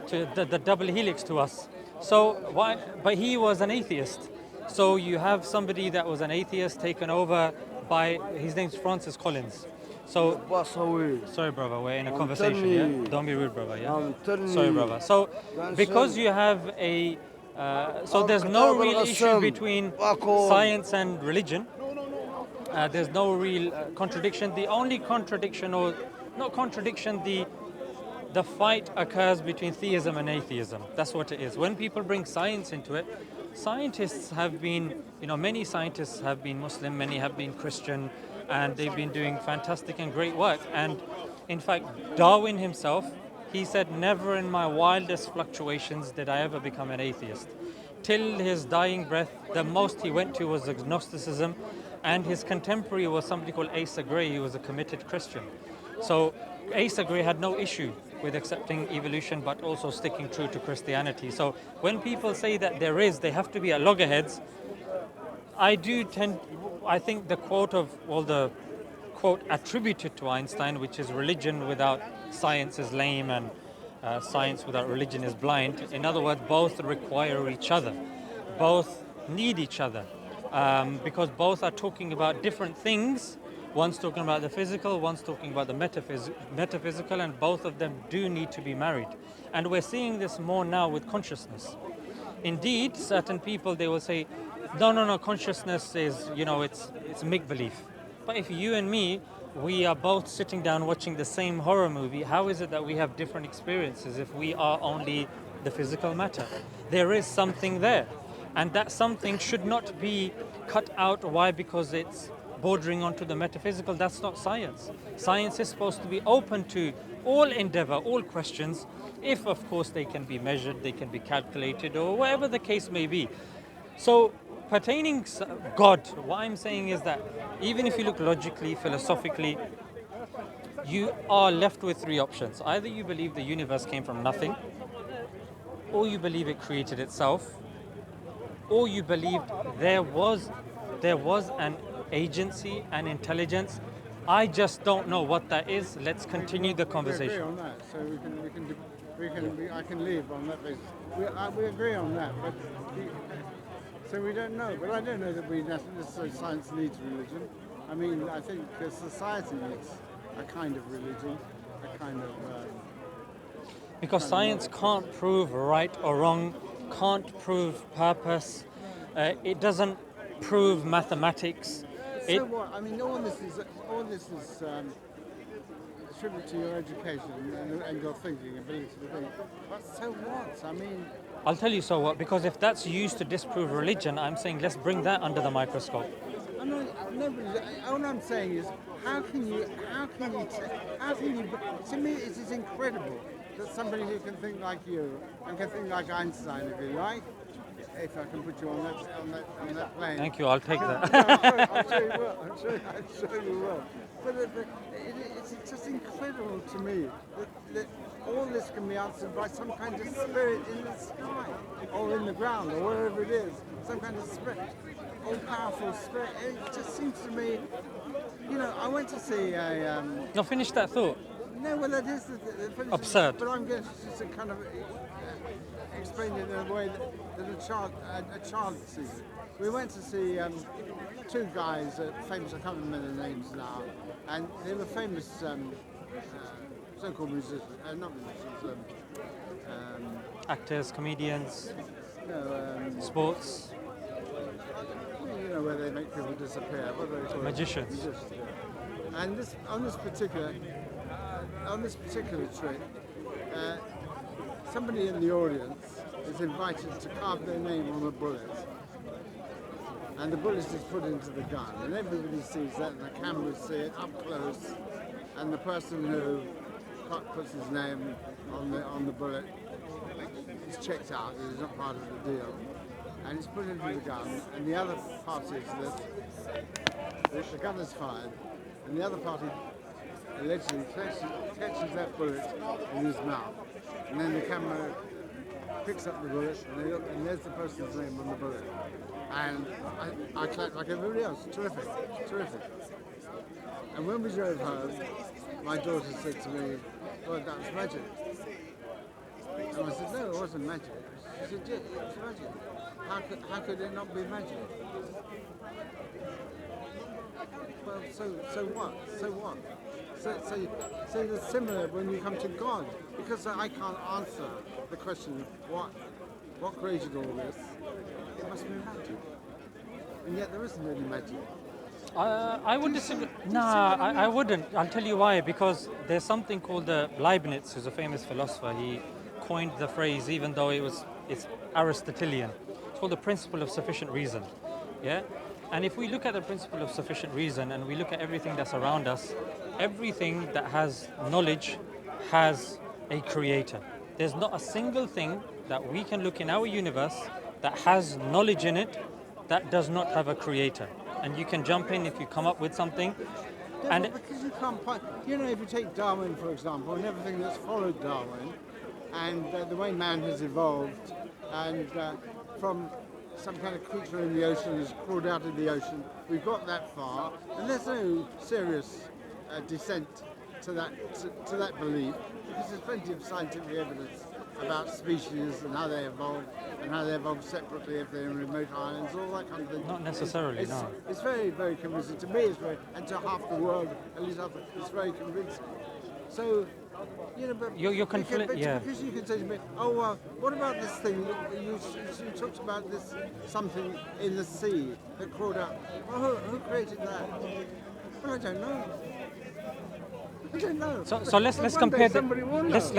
Speaker 2: To the double helix to us. So why? But he was an atheist. So you have somebody that was an atheist taken over by, his name's Francis Collins. So sorry, brother. We're in a conversation. Yeah. Don't be rude, brother. Yeah. Sorry, brother. So because you have a so there's no real issue between science and religion. There's no real contradiction. The only contradiction, or not contradiction, the fight occurs between theism and atheism. That's what it is. When people bring science into it, scientists have been, many scientists have been Muslim, many have been Christian, and they've been doing fantastic and great work. And in fact, Darwin himself, he said, never in my wildest fluctuations did I ever become an atheist. Till his dying breath, the most he went to was agnosticism, and his contemporary was somebody called Asa Gray, who was a committed Christian. So Asa Gray had no issue with accepting evolution, but also sticking true to Christianity. So when people say that they have to be at loggerheads, I think the quote attributed to Einstein, which is religion without science is lame and science without religion is blind. In other words, both require each other. Both need each other because both are talking about different things. One's talking about the physical, one's talking about the metaphysical, and both of them do need to be married. And we're seeing this more now with consciousness. Indeed, certain people, they will say, no, consciousness is, it's make-believe. But if you and me, we are both sitting down watching the same horror movie, how is it that we have different experiences if we are only the physical matter? There is something there. And that something should not be cut out. Why? Because it's bordering onto the metaphysical, that's not science. Science is supposed to be open to all endeavor, all questions, if of course they can be measured, they can be calculated, or whatever the case may be. So, pertaining God, what I'm saying is that even if you look logically, philosophically, you are left with three options. Either you believe the universe came from nothing, or you believe it created itself, or you believed there was an agency, an intelligence. I just don't know what that is. Let's continue the
Speaker 1: We agree
Speaker 2: conversation.
Speaker 1: on that, so I can leave on that basis. We agree on that, but so we don't know. But I don't know that we necessarily science needs religion. I mean, I think society needs a kind of religion, a kind of.
Speaker 2: Because science can't prove right or wrong, can't prove purpose, it doesn't prove mathematics.
Speaker 1: So what? I mean, all this is attributed to your education and your thinking ability to think. But so what? I mean,
Speaker 2: I'll tell you so what, because if that's used to disprove religion, I'm saying let's bring that under the microscope.
Speaker 1: all I'm saying is, to me it is incredible that somebody who can think like you and can think like Einstein, if you like, if I can put you on that plane.
Speaker 2: Thank you, I'll take that.
Speaker 1: I'm sure you will. I'm sure you will. But it's just incredible to me that all this can be answered by some kind of spirit in the sky or in the ground or wherever it is, some kind of spirit, all-powerful spirit. It just seems to me, I went to see a.
Speaker 2: Now finish that thought.
Speaker 1: No, well, that is the
Speaker 2: Absurd.
Speaker 1: But I'm going to just kind of explain it in a way that a child sees it. We went to see two guys, famous. I can't remember their names now, and they were famous so-called musicians, not musicians.
Speaker 2: Actors, comedians,
Speaker 1: No,
Speaker 2: sports,
Speaker 1: where they make people disappear. What do they call it?
Speaker 2: magicians.
Speaker 1: Yeah. And on this particular trip, somebody in the audience is invited to carve their name on a bullet, and the bullet is put into the gun, and everybody sees that, and the cameras see it up close, and the person who puts his name on the bullet is checked out. It is not part of the deal, and it's put into the gun, and the other party is that the gun is fired, and the other party allegedly catches that bullet in his mouth, and then the camera picks up the bullet, and they look, and there's the person's name on the bullet. And I clapped like everybody else. Terrific. And when we drove home, my daughter said to me, "Well, that was magic." And I said, "No, it wasn't magic." She said, "Yeah, it was magic. How could it not be magic?" Well, so what? So it's similar when you come to God, because I can't answer the question of what created all this. It must be magic, and yet there isn't any magic.
Speaker 2: I would disagree. Nah, I wouldn't. I'll tell you why. Because there's something called Leibniz, who's a famous philosopher. He coined the phrase, even though it's Aristotelian. It's called the principle of sufficient reason. Yeah. And if we look at the principle of sufficient reason and we look at everything that's around us, everything that has knowledge has a creator. There's not a single thing that we can look in our universe that has knowledge in it that does not have a creator. And you can jump in if you come up with something.
Speaker 1: No,
Speaker 2: And
Speaker 1: because you can't if you take Darwin, for example, and everything that's followed Darwin, and the way man has evolved, and from some kind of creature in the ocean has crawled out of the ocean, we've got that far, and there's no serious descent to that belief, because there's plenty of scientific evidence about species and how they evolve separately if they're in remote islands, all that kind of thing.
Speaker 2: not necessarily, no.
Speaker 1: It's very, very convincing. To me, and to half the world, at least half, it's very convincing. So, but
Speaker 2: You're yeah.
Speaker 1: because you can say to me, "Oh, well, what about this thing? You talked about this something in the sea that crawled out. Well, who created that? Well, I don't know.
Speaker 2: So let's compare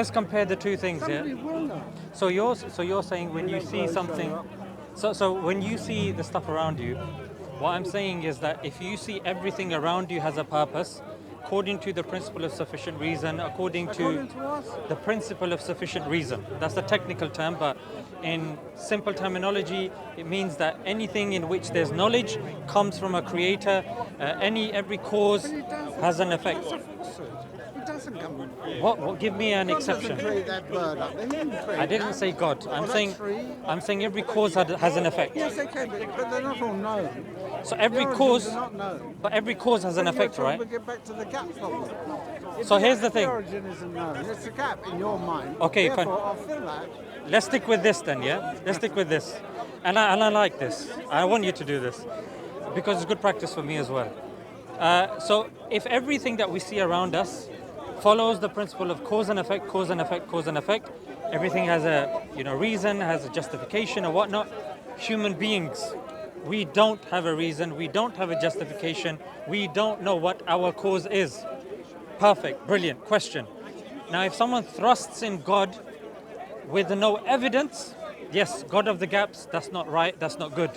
Speaker 2: let's compare the two things.
Speaker 1: Somebody
Speaker 2: Yeah.
Speaker 1: will know.
Speaker 2: So you're saying when you see something, so when you see the stuff around you, What I'm saying is that if you see everything around you has a purpose, according to the principle of sufficient reason, according
Speaker 1: According
Speaker 2: to
Speaker 1: to us,
Speaker 2: the principle of sufficient reason. That's the technical term, but in simple terminology, it means that anything in which there's knowledge comes from a creator. Every cause
Speaker 1: but it doesn't.
Speaker 2: has an effect.
Speaker 1: That's a falsehood. It doesn't come from creation.
Speaker 2: What? Give me an
Speaker 1: God doesn't
Speaker 2: exception.
Speaker 1: create that bird up there. He didn't create
Speaker 2: I didn't
Speaker 1: that.
Speaker 2: say God.
Speaker 1: Or that tree.
Speaker 2: I'm saying every cause has an effect.
Speaker 1: Yes, okay, but they're not all known.
Speaker 2: So
Speaker 1: The
Speaker 2: every
Speaker 1: origins
Speaker 2: cause,
Speaker 1: are not known.
Speaker 2: but every cause has an
Speaker 1: But you're
Speaker 2: effect,
Speaker 1: trying
Speaker 2: right?
Speaker 1: to get back to the gap problem.
Speaker 2: So here's the
Speaker 1: If
Speaker 2: thing.
Speaker 1: the origin isn't known, it's a gap in your mind.
Speaker 2: Okay, fine.
Speaker 1: Therefore, I'll fill that.
Speaker 2: Let's stick with this then, yeah? Let's stick with this. And I like this. I want you to do this because it's good practice for me as well. So if everything that we see around us follows the principle of cause and effect, cause and effect, cause and effect, everything has a reason, has a justification or whatnot. Human beings, we don't have a reason, we don't have a justification, we don't know what our cause is. Perfect, brilliant question. Now if someone thrusts in God with no evidence, yes, God of the gaps, that's not right, that's not good.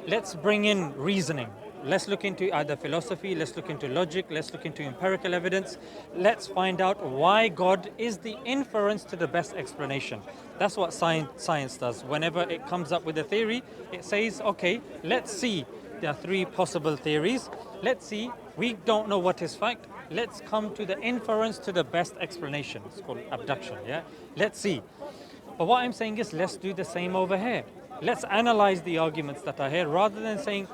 Speaker 2: Let's bring in reasoning. Let's look into either philosophy, let's look into logic, let's look into empirical evidence. Let's find out why God is the inference to the best explanation. That's what science does. Whenever it comes up with a theory, it says, okay, let's see. There are three possible theories. Let's see. We don't know what is fact. Let's come to the inference to the best explanation. It's called abduction, yeah? Let's see. But what I'm saying is let's do the same over here. Let's analyze the arguments that are here rather than saying,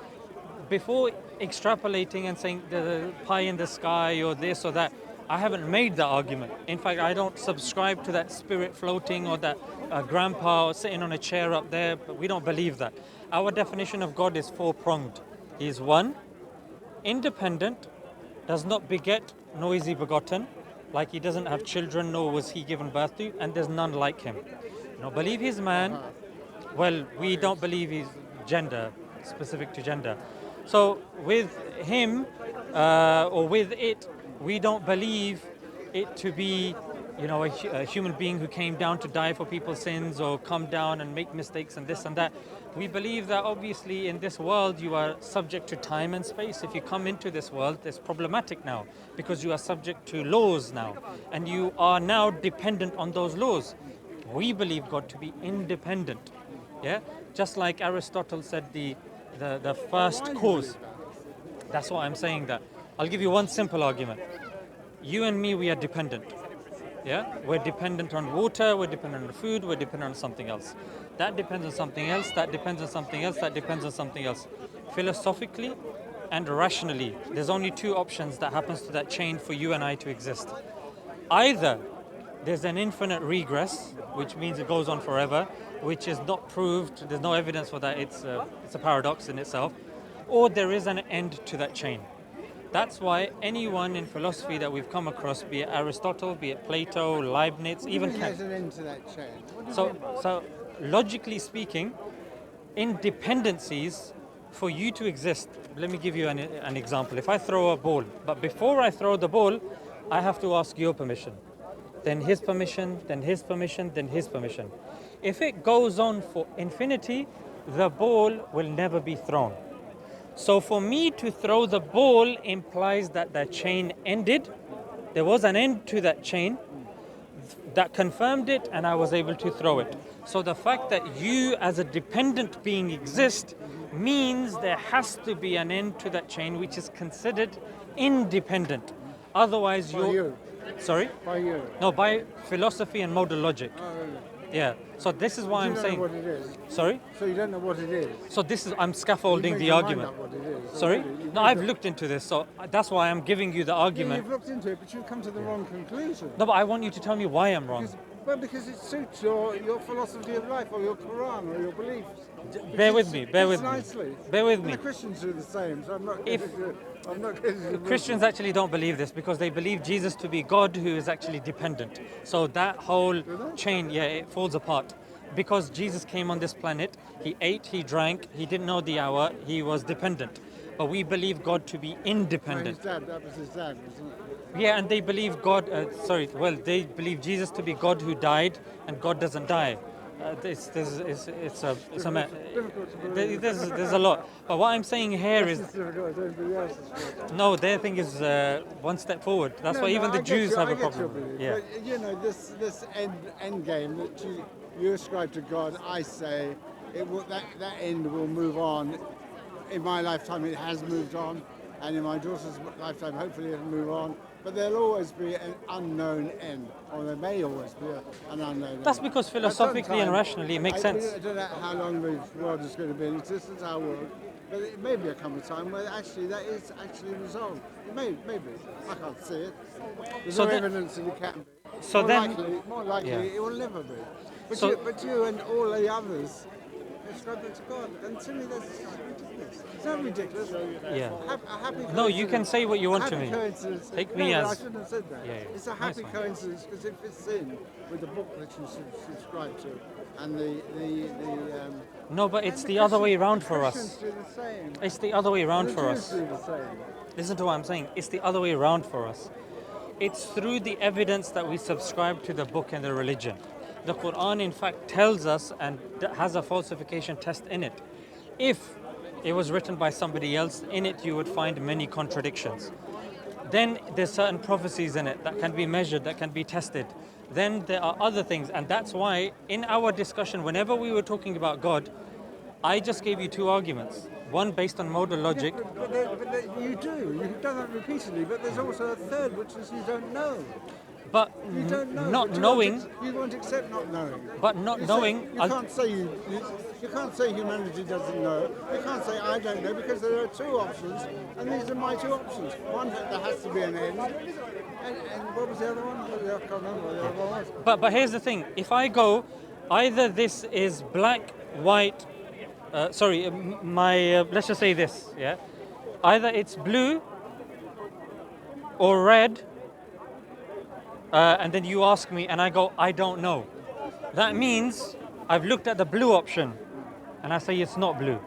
Speaker 2: before extrapolating and saying the pie in the sky or this or that, I haven't made the argument. In fact, I don't subscribe to that spirit floating or that grandpa sitting on a chair up there, but we don't believe that. Our definition of God is four-pronged. He is one, independent, does not beget, nor is he begotten, like he doesn't have children, nor was he given birth to, and there's none like him. You don't believe he's man. Well, we don't believe he's gender, specific to gender. So with him, or with it, we don't believe it to be, a human being who came down to die for people's sins or come down and make mistakes and this and that. We believe that obviously in this world you are subject to time and space. If you come into this world, it's problematic now because you are subject to laws now and you are now dependent on those laws. We believe God to be independent. Yeah, just like Aristotle said, the first cause. That's what I'm saying. That I'll give you one simple argument. You and me, we are dependent. Yeah, we're dependent on water, we're dependent on food, we're dependent on something else. That depends on something else. That depends on something else. That depends on something else. Philosophically and rationally, there's only two options that happens to that chain for you and I to exist. Either there's an infinite regress, which means it goes on forever, which is not proved, there's no evidence for that, it's a paradox in itself, or there is an end to that chain. That's why anyone in philosophy that we've come across, be it Aristotle, be it Plato, Leibniz, even Kant.
Speaker 1: There's an end to that chain.
Speaker 2: So logically speaking, in dependencies, for you to exist, let me give you an example. If I throw a ball, but before I throw the ball, I have to ask your permission. Then his permission, then his permission, then his permission. If it goes on for infinity, the ball will never be thrown. So for me to throw the ball implies that the chain ended. There was an end to that chain that confirmed it and I was able to throw it. So the fact that you as a dependent being exist means there has to be an end to that chain which is considered independent. Otherwise you're... Sorry?
Speaker 1: By you?
Speaker 2: No, by philosophy and modal logic.
Speaker 1: Oh, really?
Speaker 2: Yeah. So this is why I'm saying...
Speaker 1: You don't know what it is?
Speaker 2: Sorry?
Speaker 1: So you don't know what it is?
Speaker 2: So this is... I'm scaffolding
Speaker 1: You
Speaker 2: the
Speaker 1: make your
Speaker 2: argument.
Speaker 1: mind up what it is.
Speaker 2: Sorry?
Speaker 1: Already.
Speaker 2: No, I've looked into this, so that's why I'm giving you the
Speaker 1: Yeah,
Speaker 2: argument.
Speaker 1: you've looked into it, but you've come to the wrong conclusion.
Speaker 2: No, but I want you to tell me why I'm wrong.
Speaker 1: Because it suits your philosophy of life, or your Quran, or your beliefs.
Speaker 2: Bear with me, bear with me.
Speaker 1: Nicely.
Speaker 2: Bear with
Speaker 1: And
Speaker 2: me.
Speaker 1: the Christians do the same, so I'm not
Speaker 2: If-
Speaker 1: going to
Speaker 2: Christians actually don't believe this because they believe Jesus to be God who is actually dependent. So that whole chain, it falls apart. Because Jesus came on this planet, he ate, he drank, he didn't know the hour, he was dependent. But we believe God to be independent.
Speaker 1: His dad, that was his dad, wasn't it?
Speaker 2: Yeah, and they believe they believe Jesus to be God who died and God doesn't die. It's a
Speaker 1: Difficult to believe.
Speaker 2: there's a lot. But what I'm saying here
Speaker 1: Yes,
Speaker 2: is
Speaker 1: it's difficult. Everybody else is.
Speaker 2: no, their thing is one step forward. That's why even the
Speaker 1: I get
Speaker 2: Jews
Speaker 1: you,
Speaker 2: have
Speaker 1: I
Speaker 2: a
Speaker 1: get your
Speaker 2: problem with it.
Speaker 1: belief.
Speaker 2: Yeah.
Speaker 1: But you know, this end game that you ascribe to God, I say that end will move on. In my lifetime, it has moved on, and in my daughter's lifetime, hopefully, it'll move on. But there'll always be an unknown end, or there may always be an unknown
Speaker 2: That's
Speaker 1: end.
Speaker 2: because
Speaker 1: At some
Speaker 2: philosophically and
Speaker 1: time,
Speaker 2: rationally it makes sense.
Speaker 1: I don't know how long the world is going to be in existence, our world, but it may be a come a time where actually that is actually resolved. It maybe. I can't see it. There's
Speaker 2: So
Speaker 1: no
Speaker 2: then-
Speaker 1: evidence that it can be.
Speaker 2: So then-
Speaker 1: More likely,
Speaker 2: Yeah.
Speaker 1: it will never be.
Speaker 2: So-
Speaker 1: But you and all the others ascribe it to God, and to me that's ridiculous. It's not ridiculous.
Speaker 2: Yeah.
Speaker 1: A happy
Speaker 2: No, you can
Speaker 1: coincidence-
Speaker 2: say what you want
Speaker 1: a
Speaker 2: to
Speaker 1: happy
Speaker 2: me.
Speaker 1: coincidence.
Speaker 2: Take me
Speaker 1: No,
Speaker 2: as-
Speaker 1: I shouldn't have said that.
Speaker 2: Yeah.
Speaker 1: It's a
Speaker 2: No,
Speaker 1: happy
Speaker 2: fine.
Speaker 1: coincidence because it fits in with the book that you subscribe to, and the
Speaker 2: No, but it's
Speaker 1: and
Speaker 2: the other way
Speaker 1: Christians-
Speaker 2: around
Speaker 1: the
Speaker 2: for
Speaker 1: Christians
Speaker 2: us.
Speaker 1: do the same.
Speaker 2: It's the other way around
Speaker 1: The
Speaker 2: for
Speaker 1: Jews
Speaker 2: us.
Speaker 1: do the same.
Speaker 2: Listen to what I'm saying. It's the other way around for us. It's through the evidence that we subscribe to the book and the religion. The Quran, in fact, tells us and has a falsification test in it. If it was written by somebody else, in it you would find many contradictions. Then there's certain prophecies in it that can be measured, that can be tested. Then there are other things, and that's why in our discussion, whenever we were talking about God, I just gave you two arguments. One based on modal logic.
Speaker 1: You do. You've done that repeatedly, but there's also a third, which is you don't know.
Speaker 2: But
Speaker 1: You don't know.
Speaker 2: not
Speaker 1: but you
Speaker 2: knowing,
Speaker 1: you won't accept not knowing.
Speaker 2: but not
Speaker 1: You
Speaker 2: knowing,
Speaker 1: Say, you can't say you can't say humanity doesn't know. You can't say I don't know because there are two options, and these are my two options. One, that there has to be an end, and what was the other one? I can't remember what the other one was.
Speaker 2: but here's the thing. If I go, either this is black, white, let's just say this, yeah? Either it's blue or red, and then you ask me and I go, I don't know. That means I've looked at the blue option and I say it's not blue.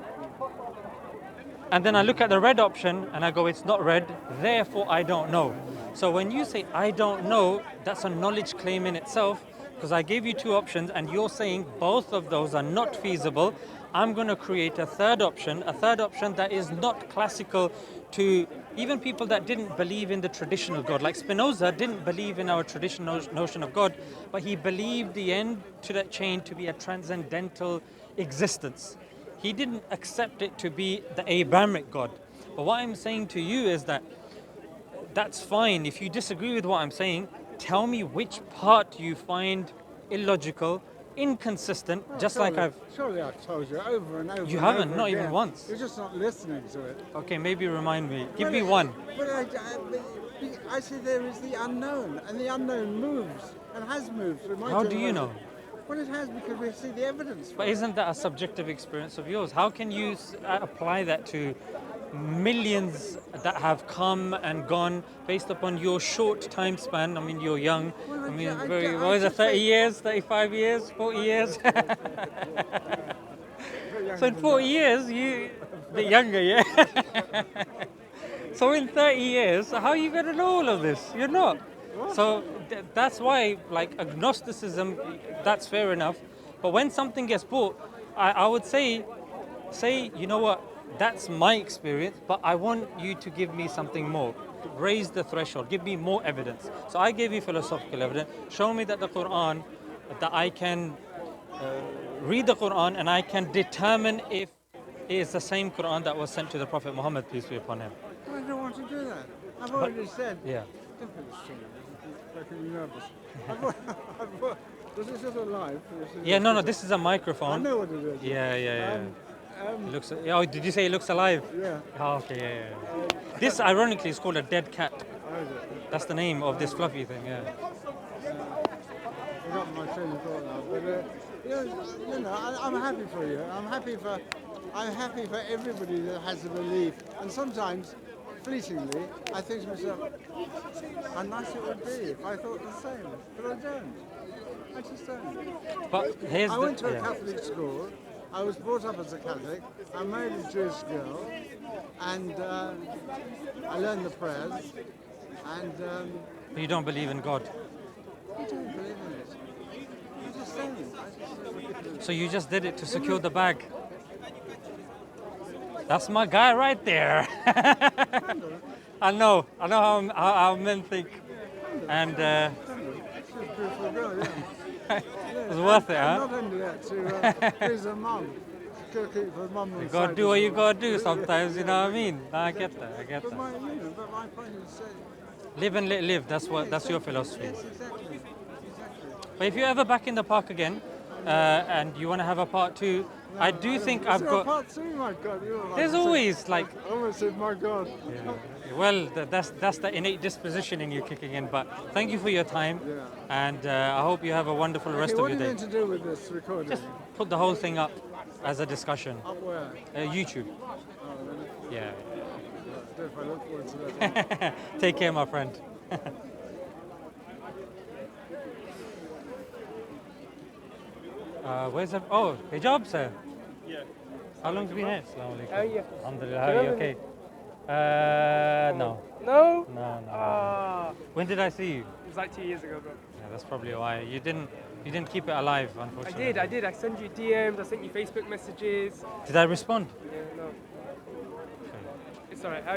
Speaker 2: And then I look at the red option and I go, it's not red, therefore I don't know. So when you say I don't know, that's a knowledge claim in itself, because I gave you two options and you're saying both of those are not feasible. I'm going to create a third option that is not classical to even people that didn't believe in the traditional God. Like Spinoza didn't believe in our traditional notion of God, but he believed the end to that chain to be a transcendental existence. He didn't accept it to be the Abrahamic God. But what I'm saying to you is that that's fine. If you disagree with what I'm saying, tell me which part you find illogical, inconsistent, just like I've...
Speaker 1: Surely I've told you over and over.
Speaker 2: You
Speaker 1: and
Speaker 2: haven't,
Speaker 1: over
Speaker 2: not
Speaker 1: again.
Speaker 2: even once.
Speaker 1: You're just not listening to it.
Speaker 2: Okay, maybe remind me. Give me one.
Speaker 1: But I say there is the unknown, and the unknown moves and has moved through my
Speaker 2: How do you
Speaker 1: generation.
Speaker 2: know?
Speaker 1: Well, it has because we see the evidence.
Speaker 2: But isn't that a subjective experience of yours? How can you apply that to millions that have come and gone based upon your short time span? I mean, you're young.
Speaker 1: Well,
Speaker 2: I mean,
Speaker 1: I
Speaker 2: what is it,
Speaker 1: just
Speaker 2: 30
Speaker 1: say-
Speaker 2: years, 35 years, 40 years?
Speaker 1: Very young
Speaker 2: So in
Speaker 1: than
Speaker 2: 40
Speaker 1: that.
Speaker 2: years, you a bit younger, yeah. So in 30 years, how are you going to know all of this? You're not. So that's why, like agnosticism, that's fair enough. But when something gets bought, I would say, you know what? That's my experience, but I want you to give me something more. Raise the threshold. Give me more evidence. So I gave you philosophical evidence. Show me that the Quran, that I can read the Quran and I can determine if it is the same Quran that was sent to the Prophet Muhammad, peace be upon him.
Speaker 1: I don't want to do that. I've already said.
Speaker 2: Yeah.
Speaker 1: Don't feel silly. It's making me nervous. Was this just a live?
Speaker 2: Yeah, no, this is a
Speaker 1: I
Speaker 2: microphone.
Speaker 1: know what it is.
Speaker 2: Yeah.
Speaker 1: Um,
Speaker 2: It looks. Oh, did you say it looks alive?
Speaker 1: yeah.
Speaker 2: Oh, okay, yeah. This, ironically, is called a dead cat.
Speaker 1: How is it?
Speaker 2: That's the name of this fluffy thing. Yeah.
Speaker 1: I've forgotten my train of thought now. But you know, I'm happy for you. I'm happy for everybody that has a belief. And sometimes, fleetingly, I think to myself, how nice it would be if I thought the same. But I don't. I just don't.
Speaker 2: But here's
Speaker 1: I
Speaker 2: the.
Speaker 1: went to a
Speaker 2: yeah.
Speaker 1: Catholic school. I was brought up as a Catholic. I married a Jewish girl, and I learned the prayers. And
Speaker 2: You don't believe in God.
Speaker 1: I don't believe in it. I just don't. I just
Speaker 2: So you just did it to secure the bag. That's my guy right there. I know how men think, and
Speaker 1: She's a beautiful girl, yeah.
Speaker 2: it's worth it,
Speaker 1: And
Speaker 2: huh?
Speaker 1: not only that, to please her mum. She's got to keep her mum on
Speaker 2: You
Speaker 1: the
Speaker 2: gotta
Speaker 1: side
Speaker 2: do what
Speaker 1: as
Speaker 2: you
Speaker 1: well.
Speaker 2: gotta do sometimes. You know what I mean? I get that. I get
Speaker 1: But
Speaker 2: that.
Speaker 1: my point is,
Speaker 2: Live and let live. That's your philosophy.
Speaker 1: yes, exactly.
Speaker 2: But if you're ever back in the park again, and you want to have a part two, I do think I've
Speaker 1: Is there a
Speaker 2: got.
Speaker 1: part two? My God, you're like
Speaker 2: There's
Speaker 1: to say-
Speaker 2: always like.
Speaker 1: I almost said, my God.
Speaker 2: Well, that's the innate disposition in you kicking in. But thank you for your time,
Speaker 1: Yeah.
Speaker 2: and I hope you have a wonderful rest
Speaker 1: Okay,
Speaker 2: of
Speaker 1: what are
Speaker 2: your
Speaker 1: you
Speaker 2: day.
Speaker 1: going to do with this recording?
Speaker 2: Put the whole thing up as a discussion.
Speaker 1: Up where?
Speaker 2: YouTube.
Speaker 1: Oh, really?
Speaker 2: Yeah.
Speaker 1: If I look forward to that.
Speaker 2: Take care, my friend. Where's the? Oh, hijab, sir.
Speaker 3: Yeah.
Speaker 2: How long have you been here? Assalamu alaikum.
Speaker 3: How are you?
Speaker 2: Alhamdulillah. How are you? Okay. No.
Speaker 3: No?
Speaker 2: No.
Speaker 3: Ah,
Speaker 2: When did I see you?
Speaker 3: it was like 2 years ago, bro.
Speaker 2: Yeah, that's probably why you didn't keep it alive,
Speaker 3: I
Speaker 2: unfortunately.
Speaker 3: did. I sent you DMs, I sent you Facebook messages.
Speaker 2: Did I respond?
Speaker 3: Yeah, no. It's alright.